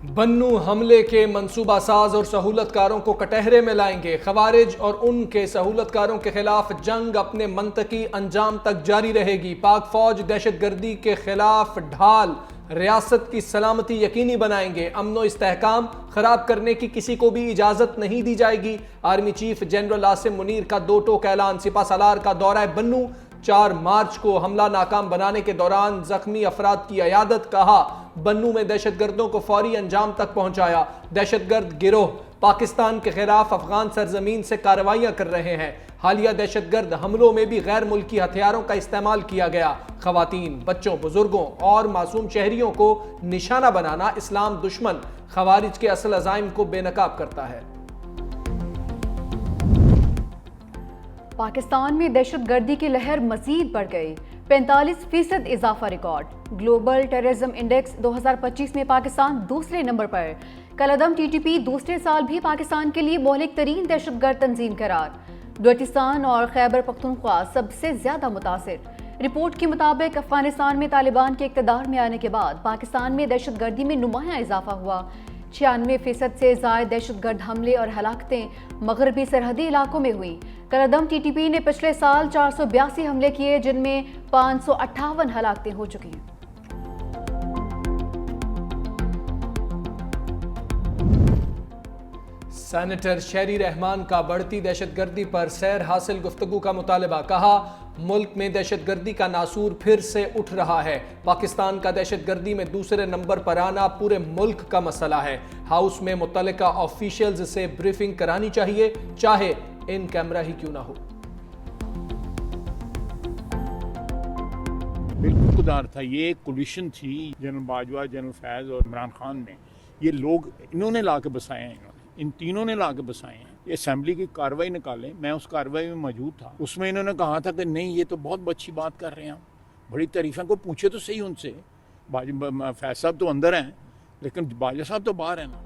बन्नू हमले के मंसूबा साज और सहूलतकारों को कटहरे में लाएंगे। खवारिज और उनके सहूलतकारों के खिलाफ जंग अपने मंतकी अंजाम तक जारी रहेगी। पाक फौज दहशतगर्दी के खिलाफ ढाल रियासत की सलामती यकीनी बनाएंगे। अमनो इस्तेहकाम खराब करने की किसी को भी इजाजत नहीं दी जाएगी। Army chief general Asim Munir का दो टोक ऐलान। सिपा सालार का दौरा बन्नू। 4 मार्च को हमला नाकाम बनाने के दौरान जख्मी अफराद की अयादत। कहा बन्नू में दहशतगर्दों को फौरी अंजाम तक पहुंचाया। दहशतगर्द गिरोह पाकिस्तान के खिलाफ अफगान सरजमीन से कार्रवाइयां कर रहे हैं। हालिया दहशतगर्द हमलों में भी गैर मुल्की हथियारों का इस्तेमाल किया गया। खवातीन, बच्चों, बुजुर्गों और मासूम शहरियों को निशाना बनाना इस्लाम दुश्मन खवारिज के असल अज़ाइम को बेनकाब करता है। पाकिस्तान में दहशतगर्दी की लहर मजीद बढ़ गई। 45% इजाफा रिकॉर्ड। ग्लोबल टेररिज्म इंडेक्स 2025 में पाकिस्तान दूसरे नंबर पर। कलअदम टीटीपी दूसरे साल भी पाकिस्तान के लिए मौलिक तरीन दहशतगर्द तंजीम करार। बलूचिस्तान और खैबर पख्तूनख्वा सबसे ज्यादा मुतासिर। रिपोर्ट के मुताबिक अफगानिस्तान में तालिबान के इक़्तिदार में आने के बाद पाकिस्तान में दहशतगर्दी में नुमाया इजाफा हुआ। 96% से ज़ायद दहशतगर्द हमले और हलाकतें मगरबी सरहदी इलाकों में हुई। कलअदम टीटीपी ने पिछले साल 482 हमले किए, जिनमें 558 हलाकतें हो चुकी हैं। सेनेटर शेरी रहमान का बढ़ती दहशतगर्दी पर सैर हासिल गुफ्तगू का मुतालबा। कहा मुल्क में दहशतगर्दी का नासूर फिर से उठ रहा है। पाकिस्तान का दहशतगर्दी में दूसरे नंबर पर आना पूरे मुल्क का मसला है। हाउस में मुतल्लिका ऑफिशियल्स से ब्रीफिंग करानी चाहिए, चाहे इन कैमरा ही क्यों ना हो। बिल्कुल खुदार था। ये एक कोलिशन थी जनरल बाजवा, जनरल फैज़ और इमरान खान में। ये लोग इन्होंने ला के बसाए हैं, इन तीनों ने ला के बसाए हैं। ये असेंबली की कार्रवाई निकालें, मैं उस कार्रवाई में मौजूद था। उसमें इन्होंने कहा था कि नहीं, ये तो बहुत अच्छी बात कर रहे हैं, हम बड़ी तारीफें। को पूछे तो सही उनसे। फैज़ साहब तो अंदर हैं, लेकिन बाजवा साहब तो बाहर हैं ना।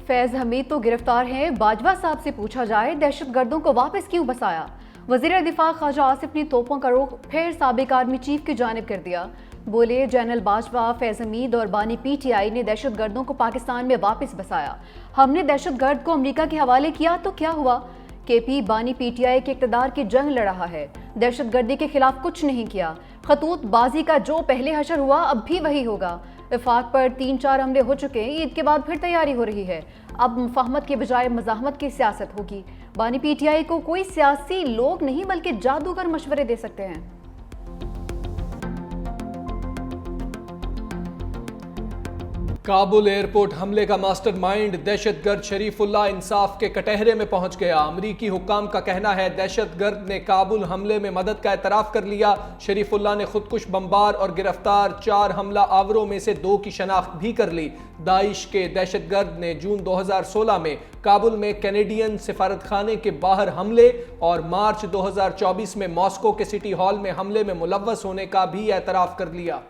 फैज़ हमीद तो गिरफ्तार हैं। बाजवा साहब से पूछा जाए दहशतगर्दों को वापस क्यों बसाया। वज़ीर दिफा ख्वाजा आसिफ ने तोपों का रुख फिर साबिक आर्मी चीफ की जानिब कर दिया। बोले जनरल बाजवा, फैज़ हमीद और बानी पीटीआई ने दहशतगर्दों को पाकिस्तान में वापस बसाया। हमने दहशतगर्द को अमेरिका के हवाले किया तो क्या हुआ। केपी बानी पीटीआई के इक़्तिदार की जंग लड़ रहा है, दहशतगर्दी के खिलाफ कुछ नहीं किया। खतूत बाजी का जो पहले हशर हुआ अब भी वही होगा। वफाक पर 3-4 हमले हो चुके हैं, ईद के बाद फिर तैयारी हो रही है। अब मुफाहमत के बजाय मज़ाहमत की सियासत होगी। बानी पीटीआई को कोई सियासी लोग नहीं बल्कि जादूगर मशवरे दे सकते हैं। काबुल एयरपोर्ट हमले का मास्टरमाइंड दहशतगर्द शरीफुल्लाह इंसाफ के कटहरे में पहुंच गया। अमरीकी हुक्काम का कहना है दहशतगर्द ने काबुल हमले में मदद का एतराफ़ कर लिया। शरीफुल्लाह ने खुदकुश बमबार और गिरफ्तार 4 हमला आवरों में से 2 की शनाख्त भी कर ली। दाइश के दहशतगर्द ने जून 2016 में काबुल में कैनेडियन सिफारतखाने के बाहर हमले और मार्च 2024 में मॉस्को के सिटी हॉल में हमले में मुलव्वस होने का भी एतराफ़ कर लिया।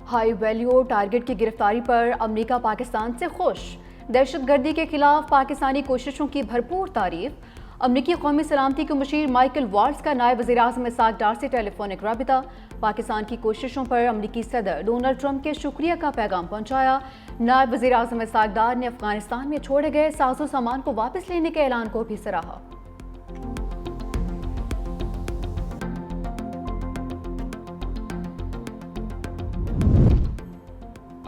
हाई वैल्यू टारगेट की गिरफ्तारी पर अमेरिका पाकिस्तान से खुश। दहशतगर्दी के खिलाफ पाकिस्तानी कोशिशों की भरपूर तारीफ। अमरीकी कौमी सलामती के मुशीर माइकल वाल्ट्स का नायब वज़ीर-ए-आज़म इसाक डार से टेलीफोनिक राबिता। पाकिस्तान की कोशिशों पर अमरीकी सदर डोनाल्ड ट्रंप के शुक्रिया का पैगाम पहुंचाया। नायब वज़ीर-ए-आज़म इसाक डार ने अफगानिस्तान में छोड़े गए साजो सामान को वापस लेने के ऐलान को भी सराहा।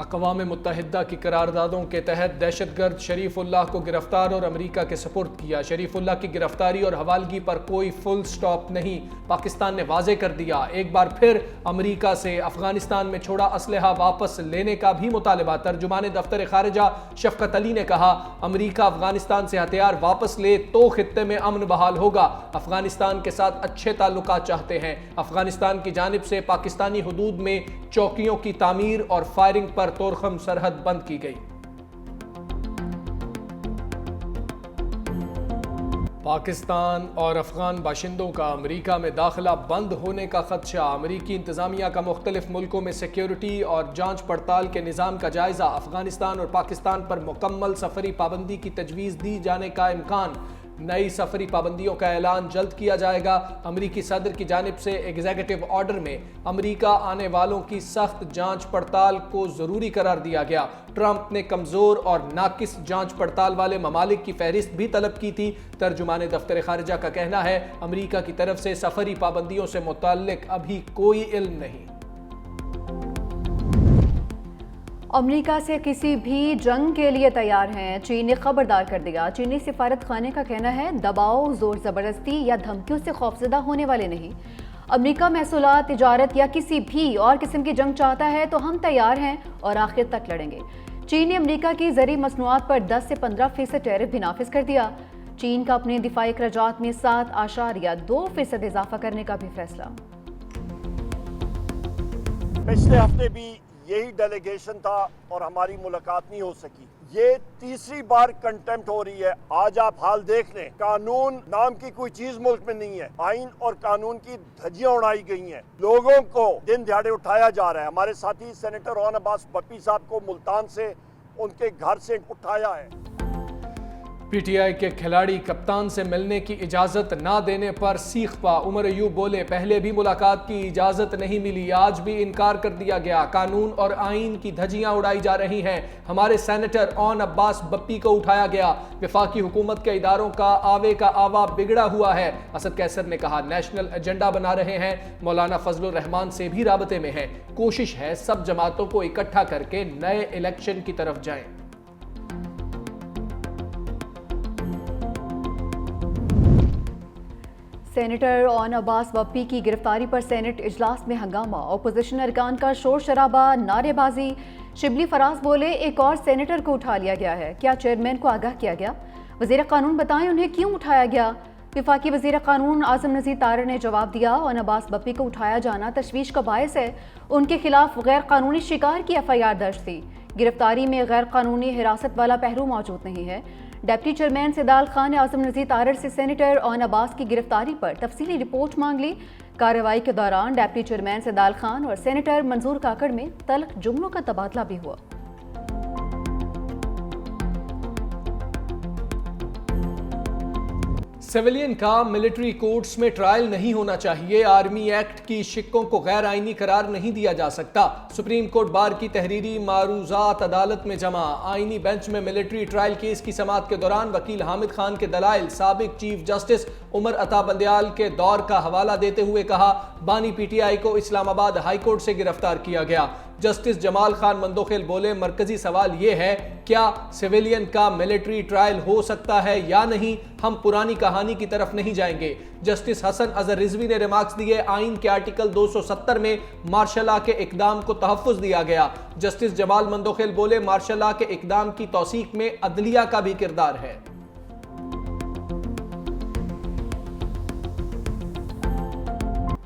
अक़वाम मुत्तहिदा की करारदादों के तहत दहशतगर्द शरीफुल्लाह को गिरफ्तार और अमेरिका के सपुर्द किया। शरीफुल्लाह की गिरफ्तारी और हवालगी पर कोई फुल स्टॉप नहीं। पाकिस्तान ने वाजे कर दिया, एक बार फिर अमेरिका से अफगानिस्तान में छोड़ा असलहा वापस लेने का भी मुतालबा। तर्जुमान दफ्तर खारिजा शफकत अली ने कहा अमेरिका अफगानिस्तान से हथियार वापस ले तो खित्ते में अमन बहाल होगा। अफगानिस्तान के साथ अच्छे ताल्लुकात चाहते हैं। अफगानिस्तान की जानिब से पाकिस्तानी हुदूद में चौकियों की तामीर और फायरिंग पर तोरखम सरहद बंद की गई। पाकिस्तान और अफगान बाशिंदों का अमेरिका में दाखिला बंद होने का खदशा। अमेरिकी इंतजामिया का मुख्तलिफ मुल्कों में सिक्योरिटी और जांच पड़ताल के निज़ाम का जायजा। अफगानिस्तान और पाकिस्तान पर मुकम्मल सफरी पाबंदी की तजवीज़ दी जाने का इम्कान। नई सफरी पाबंदियों का ऐलान जल्द किया जाएगा। अमरीकी सदर की जानिब से एग्जीक्यूटिव ऑर्डर में अमरीका आने वालों की सख्त जांच पड़ताल को जरूरी करार दिया गया। ट्रंप ने कमजोर और नाकिस जांच पड़ताल वाले ममालिक की फहरिस्त भी तलब की थी। तर्जुमाने दफ्तर खारिजा का कहना है अमरीका की तरफ से सफरी पाबंदियों से मुताल्लिक अभी कोई इल्म नहीं। अमेरिका से किसी भी जंग के लिए तैयार हैं, चीन ने खबरदार कर दिया। चीनी सिफारत खाने का कहना है दबाव, जोर जबरदस्ती या धमकियों से खौफजदा होने वाले नहीं। अमेरिका महसूलात, तिजारत या किसी भी और किस्म की जंग चाहता है तो हम तैयार हैं और आखिर तक लड़ेंगे। चीन ने अमेरिका की ज़रूरी मसनूआत पर 10 से 15% टैरिफ भी नाफिज कर दिया। चीन का अपने दिफाई अखराजात में 7.2% इजाफा करने का भी फैसला। पिछले हफ्ते भी यही डेलीगेशन था और हमारी मुलाकात नहीं हो सकी। ये तीसरी बार कंटेम्प्ट हो रही है। आज आप हाल देख लें, कानून नाम की कोई चीज मुल्क में नहीं है। आइन और कानून की धज्जियां उड़ाई गई हैं। लोगों को दिन दिहाड़े उठाया जा रहा है। हमारे साथी सेनेटर रोहन अब्बास बप्पी साहब को मुल्तान से उनके घर से उठाया है। पीटीआई के खिलाड़ी कप्तान से मिलने की इजाजत ना देने पर सीख पा। उमर अयूब बोले, पहले भी मुलाकात की इजाजत नहीं मिली, आज भी इनकार कर दिया गया। कानून और आइन की धज्जियां उड़ाई जा रही हैं। हमारे सेनेटर रोहन अब्बास बप्पी को उठाया गया। वफाकी हुकूमत के इदारों का आवा बिगड़ा हुआ है। असद कैसर ने कहा, नेशनल एजेंडा बना रहे हैं। मौलाना फजलुर रहमान से भी राबते में है। कोशिश है सब जमातों को इकट्ठा करके नए इलेक्शन की तरफ जाएं। सेनेटर रोहन अब्बास बप्पी की गिरफ्तारी पर सेनेट इजलास में हंगामा, अपोजिशन अरकान का शोर शराबा, नारेबाजी। शिबली फराज बोले, एक और सेनेटर को उठा लिया गया है, क्या चेयरमैन को आगाह किया गया? वजीर कानून बताएं उन्हें क्यों उठाया गया। विफाकी वजीर कानून आजम नज़ीर तारड़ ने जवाब दिया, रोहन अब्बास बप्पी को उठाया जाना तशवीश का बायस है। उनके खिलाफ गैर कानूनी शिकार की FIR दर्ज थी। गिरफ्तारी में गैर कानूनी हिरासत वाला पहलू मौजूद नहीं है। डिप्टी चेयरमैन सिदाल खान ने आजम नज़ीर तारड़ से सेनेटर रोहन अब्बास की गिरफ्तारी पर तफसीली रिपोर्ट मांग ली। कार्रवाई के दौरान डिप्टी चेयरमैन सिदाल खान और सेनेटर मंजूर काकड़ में तल्ख जुमलों का तबादला भी हुआ। सिविलियन का मिलिट्री कोर्ट्स में ट्रायल नहीं होना चाहिए। आर्मी एक्ट की शिक्कों को गैर आईनी करार नहीं दिया जा सकता। सुप्रीम कोर्ट बार की तहरीरी मारूजात अदालत में जमा। आईनी बेंच में मिलिट्री ट्रायल केस की समाअत के दौरान वकील हामिद खान के दलाइल साबिक चीफ जस्टिस उमर अता बंदयाल के दौर का हवाला देते हुए कहा, बानी PTI को इस्लामाबाद हाई कोर्ट से गिरफ्तार किया गया। जस्टिस जमाल खान मंदोखेल बोले, मरकजी सवाल यह है, क्या सिविलियन का मिलिट्री ट्रायल हो सकता है या नहीं? हम पुरानी कहानी की तरफ नहीं जाएंगे। जस्टिस हसन अजहर रिजवी ने रिमार्क्स दिए, आइन के आर्टिकल 270 में मार्शल लॉ के इकदाम को तहफ्फुज दिया गया। जस्टिस जमाल मंदोखेल बोले, मार्शल लॉ के इकदाम की तौसीक में अदलिया का भी किरदार है।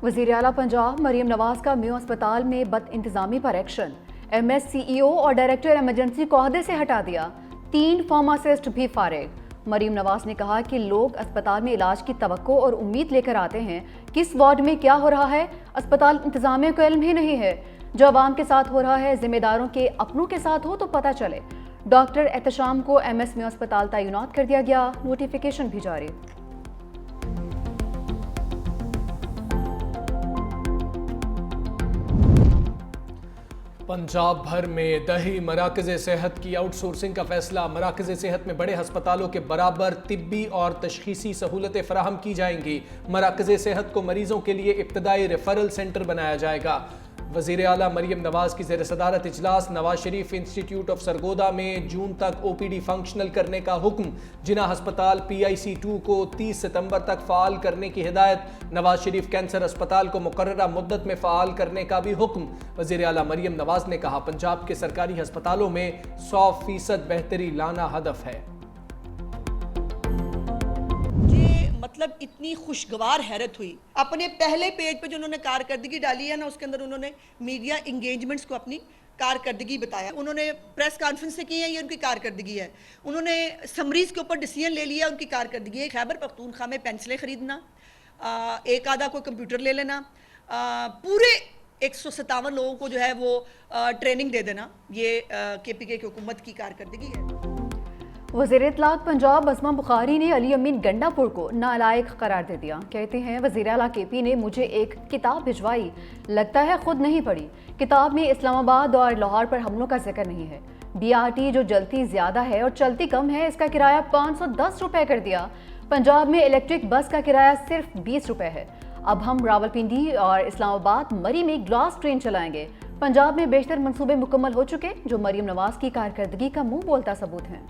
वज़ीर आला पंजाब मरीम नवाज का म्यू अस्पताल में बद इंतजामी पर एक्शन। MS CEO और डायरेक्टर इमरजेंसी को ओहदे से हटा दिया। 3 फार्मासिस्ट भी फारिग। मरीम नवाज ने कहा कि लोग अस्पताल में इलाज की तवक्को और उम्मीद लेकर आते हैं, किस वार्ड में क्या हो रहा है अस्पताल इंतजामिया को इल्म ही नहीं है। जो आवाम के साथ हो रहा है जिम्मेदारों के अपनों के साथ हो तो पता चले। डॉक्टर एहतशाम को MS म्यू अस्पताल तैनात कर दिया गया, नोटिफिकेशन भी जारी। पंजाब भर में दही मराकज़ सेहत की आउटसोर्सिंग का फैसला। मराकज़ सेहत में बड़े हस्पतालों के बराबर तिब्बी और तशखीसी सहूलतें फराहम की जाएंगी। मराकज़ सेहत को मरीजों के लिए इब्तदाई रेफरल सेंटर बनाया जाएगा। वज़ीर आला मरीम नवाज की ज़ेर सदारत इजलास। नवाज शरीफ इंस्टीट्यूट ऑफ सरगोदा में जून तक OPD फंक्शनल करने का हुक्म। जिना हस्पताल PIC2 को 30 सितंबर तक फ़ाल करने की हिदायत। नवाज शरीफ कैंसर अस्पताल को मुकर्ररा मुद्दत में फ़ाल करने का भी हुक्म। वज़ीर आला मरीम नवाज ने कहा, पंजाब के सरकारी अस्पतालों में 100% बेहतरी लाना हदफ है। मतलब इतनी खुशगवार हैरत हुई। अपने पहले पेज पे जो उन्होंने कारकर्दगी डाली है ना, उसके अंदर उन्होंने मीडिया इंगेजमेंट्स को अपनी कारकर्दगी बताया। उन्होंने प्रेस कॉन्फ्रेंस से की है, ये उनकी कारकर्दगी है। उन्होंने समरीज के ऊपर डिसीजन ले लिया, उनकी कारकर्दगी है। खैबर पख्तूनख्वा में पेंसिलें खरीदना, एक आधा कोई कंप्यूटर ले लेना, पूरे 157 लोगों को जो है वो ट्रेनिंग दे देना, ये KPK की हुकूमत की कारकर्दगी है। वज़ीर इत्तलात पंजाब असमा बुखारी ने अली अमीन गंडापुर को नालायक करार दे दिया। कहते हैं वज़ीर आला केपी ने मुझे एक किताब भिजवाई, लगता है खुद नहीं पढ़ी। किताब में इस्लामाबाद और लाहौर पर हमलों का जिक्र नहीं है। BRT जो जलती ज़्यादा है और चलती कम है, इसका किराया 510 रुपये कर दिया। पंजाब में इलेक्ट्रिक बस का किराया सिर्फ 20 रुपये है। अब हम रावलपिंडी और इस्लामाबाद मरी में ग्लास ट्रेन चलाएंगे। पंजाब में बेशतर मंसूबे मुकम्मल हो चुके, जो मरीम नवाज की कारकर्दगी का मुंह बोलता सबूत हैं।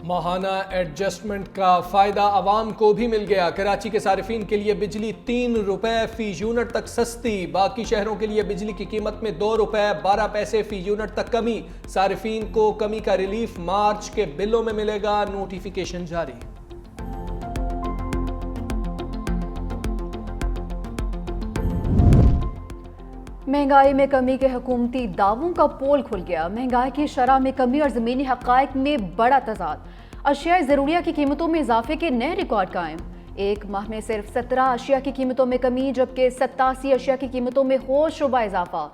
माहाना एडजस्टमेंट का फ़ायदा आवाम को भी मिल गया। कराची के सारिफीन के लिए बिजली 3 रुपये फ़ी यूनिट तक सस्ती। बाकी शहरों के लिए बिजली की कीमत में 2 रुपये 12 पैसे फ़ी यूनिट तक कमी। सारिफीन को कमी का रिलीफ मार्च के बिलों में मिलेगा, नोटिफिकेशन जारी। महंगाई में कमी के हुकूमती दावों का पोल खुल गया। महंगाई की शरह में कमी और ज़मीनी हक़ाइक़ में बड़ा तज़ाद। अशिया ज़रूरिया की कीमतों में इजाफे के नए रिकॉर्ड कायम। एक माह में सिर्फ 17 अशिया की कीमतों में कमी, जबकि 87 अशिया की कीमतों में होशरुबा इजाफा।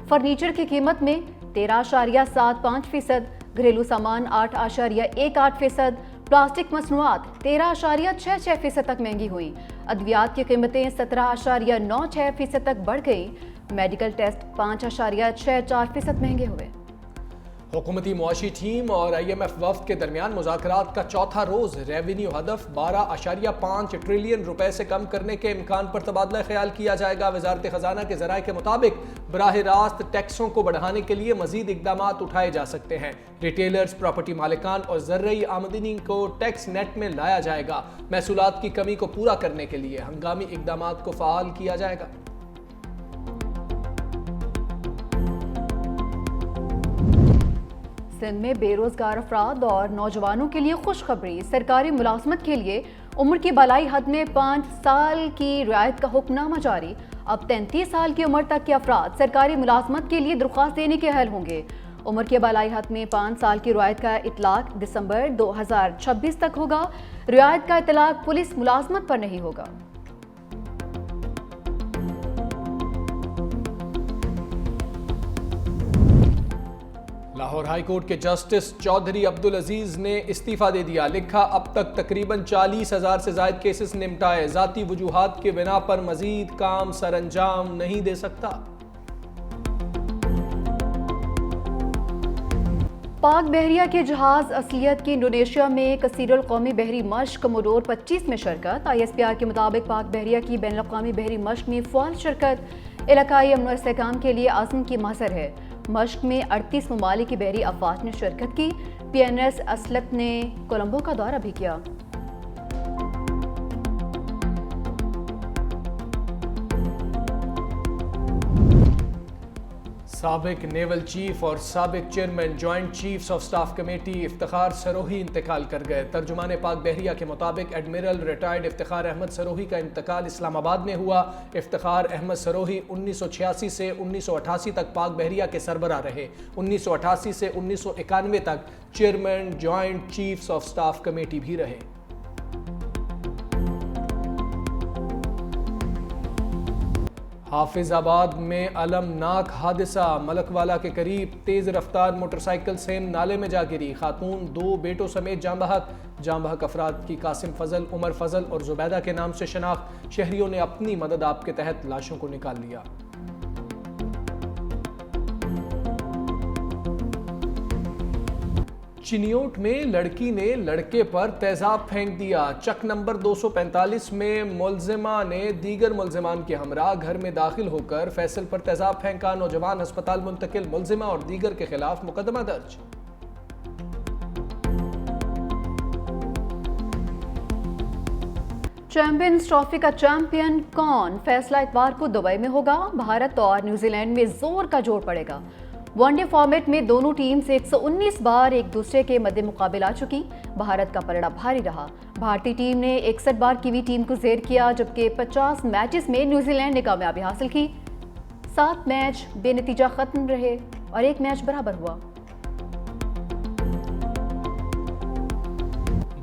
फर्नीचर की कीमत में 13.75%, घरेलू सामान 8.18%, प्लास्टिक मसनूआत 13.66% तक महंगी हुई। अद्वियात की कीमतें 17.96% तक बढ़ गई। मेडिकल टेस्ट 5.64% महंगे हुए। हुकूमती मुआशी टीम और IMF वफ्द के दरमियान मुज़ाकरात का चौथा रोज़। रेवेन्यू हदफ 12.5 ट्रिलियन रुपए से कम करने के इम्कान पर तबादला ख्याल किया जाएगा। वजारत खजाना के ज़राए के मुताबिक बराह रास्त टैक्सों को बढ़ाने के लिए मजीद इकदाम उठाए जा सकते हैं। रिटेलर्स, प्रॉपर्टी मालिकान और ज़र्री आमदनी को टैक्स नेट में लाया जाएगा। महसूलात की कमी को पूरा करने के लिए हंगामी इकदाम को फ़ाल किया जाएगा। सिंध में बेरोजगार अफराद और नौजवानों के लिए खुशखबरी। सरकारी मुलाजमत के लिए उम्र की बालाई हद में 5 साल की रियायत का हुक्मनामा जारी। अब 33 साल की उम्र तक के अफराद सरकारी मुलाजमत के लिए दरख्वास्त देने के अहल होंगे। उम्र की बालाई हद में 5 साल की रियायत का इतलाक दिसंबर 2026 तक होगा। रियायत का इतलाक पुलिस मुलाजमत पर नहीं होगा। लाहौर हाई कोर्ट के जस्टिस चौधरी अब्दुल अजीज ने इस्तीफा दे दिया। लिखा, अब तक तकरीबन 40,000 से ज्यादा केसेस निपटाए, जाती वजूहात के बिना पर मजीद काम सरअंजाम नहीं दे सकता। पाक बहरिया के जहाज असलियत की इंडोनेशिया में कसीरुल कौमी बहरी मश्क कमोडोर 25 में शिरकत। ISPR के मुताबिक पाक बहरिया की बैनुल अक़वामी बहरी मश्क में फ़ाल शिरकत इलाकाई अमन व इस्तेहकाम के लिए आज़म की महसर है। मश्क में 38 ममालिक की बहरी अफवाज ने शिरकत की। PNS असलत ने कोलंबो का दौरा भी किया। साबिक नेवल चीफ और साबिक chairman joint chiefs of staff committee Iftikhar Sarohi इंतकाल कर गए। तर्जुमान पाक बहरिया के मुताबिक एडमिरल रिटायर्ड इफ्तिखार अहमद सरोही का इंतकाल इस्लामाबाद में हुआ। इफ्तिखार अहमद सरोही 1986 से 1988 तक पाक बहरिया के सरबराह रहे। 1988 से 1991 तक chairman joint chiefs of staff committee भी रहे। हाफिजाबाद में अलमनाक हादसा। मलकवाला के करीब तेज रफ्तार मोटरसाइकिल सेम नाले में जा गिरी। खातून 2 बेटों समेत जाँ बहक अफराद की कासिम फजल, उमर फजल और जुबैदा के नाम से शनाख्त। शहरियों ने अपनी मदद आप के तहत लाशों को निकाल लिया। चिनियोट में लड़की ने लड़के पर तेजाब फेंक दिया। चक नंबर 245 में मुलजिमा ने दीगर मुलजिमान के हमरा घर में दाखिल होकर फैसल पर तेजाब फेंका। नौजवान अस्पताल मुंतकिल। मुलजिमा और दीगर के खिलाफ मुकदमा दर्ज। चैंपियंस ट्रॉफी का चैंपियन कौन? फैसला इतवार को दुबई में होगा। भारत और न्यूजीलैंड में जोर का जोड़ पड़ेगा। वनडे फॉर्मेट में दोनों टीम्स 119 बार एक दूसरे के मद्दे मुकाबले आ चुकी। भारत का पलड़ा भारी रहा। भारतीय टीम ने 61 बार कीवी टीम को जेर किया, जबकि 50 मैचेस में न्यूजीलैंड ने कामयाबी हासिल की। 7 मैच बेनतीजा खत्म रहे और 1 मैच बराबर हुआ।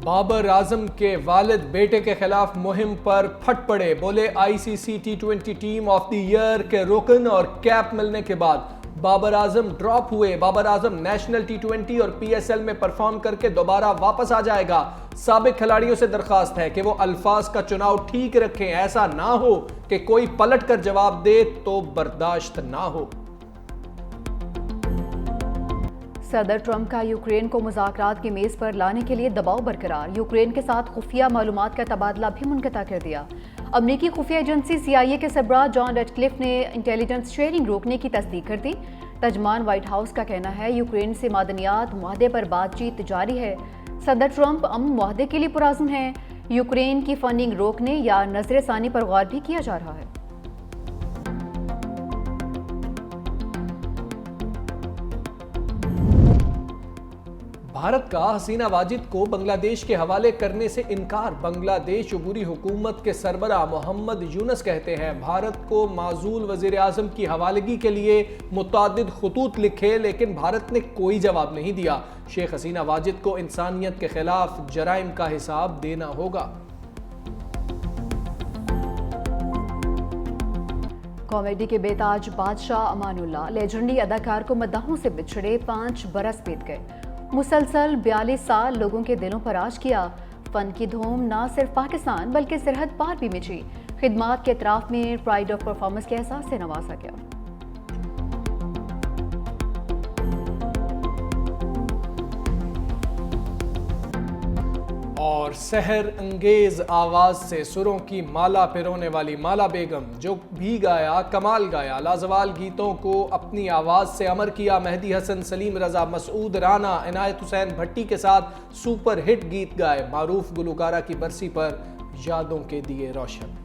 बाबर आजम के वालिद बेटे के खिलाफ मुहिम पर फट पड़े। बोले ICC T20 team of the year के रुकन और कैप मिलने के बाद बाबर आजम ड्रॉप हुए। बाबर आजम नेशनल T20 और PSL में परफॉर्म करके दोबारा वापस आ जाएगा। साबिक खिलाड़ियों से दरखास्त है कि वो अल्फाज का चुनाव ठीक रखें, ऐसा ना हो कि कोई पलट कर जवाब दे तो बर्दाश्त ना हो। सदर ट्रंप का यूक्रेन को मुज़ाकरात की मेज़ पर लाने के लिए दबाव बरकरार। यूक्रेन के साथ खुफिया मालूमात का तबादला भी मुनक़ता कर दिया। अमरीकी खुफिया एजेंसी CIA के सरबराह जॉन रेडक्लिफ ने इंटेलिजेंस शेयरिंग रोकने की तस्दीक कर दी। तर्जमान व्हाइट हाउस का कहना है यूक्रेन से मादनियात मुआहदे पर बातचीत जारी है। सदर ट्रंप अमन मुआहदे के लिए पुरअज़्म हैं। यूक्रेन की फंडिंग रोकने या नजरसानी पर गौर भी किया जा रहा है। भारत का हसीना वाजिद को बांग्लादेश के हवाले करने से इनकार। बांग्लादेश अबूरी हुकूमत के सरबराह मोहम्मद यूनुस कहते हैं भारत को माजूल वज़ीर आज़म की हवालगी के लिए मुतअद्दिद खुतूत लिखे, लेकिन भारत ने कोई जवाब नहीं दिया। शेख हसीना वाजिद को इंसानियत के खिलाफ जराइम का हिसाब देना होगा। कॉमेडी के बेताज बादशाह अमानुल्लाह लेजेंडरी अदाकार को मद्दाहों से बिछड़े 5 बरस बीत गए। मुसलसल 42 साल लोगों के दिलों पर राज किया। फन की धूम न सिर्फ पाकिस्तान बल्कि सरहद पार भी मची। खिदमात के इतराफ में प्राइड ऑफ परफॉर्मेंस के एहसास से नवाजा गया। और सहर अंगेज आवाज से सुरों की माला पिरोने वाली माला बेगम जो भी गाया कमाल गाया। लाजवाल गीतों को अपनी आवाज से अमर किया। मेहदी हसन, सलीम रजा, मसूद राना, इनायत हुसैन भट्टी के साथ सुपर हिट गीत गाए। मारूफ गुलकारा की बरसी पर यादों के दिए रोशन।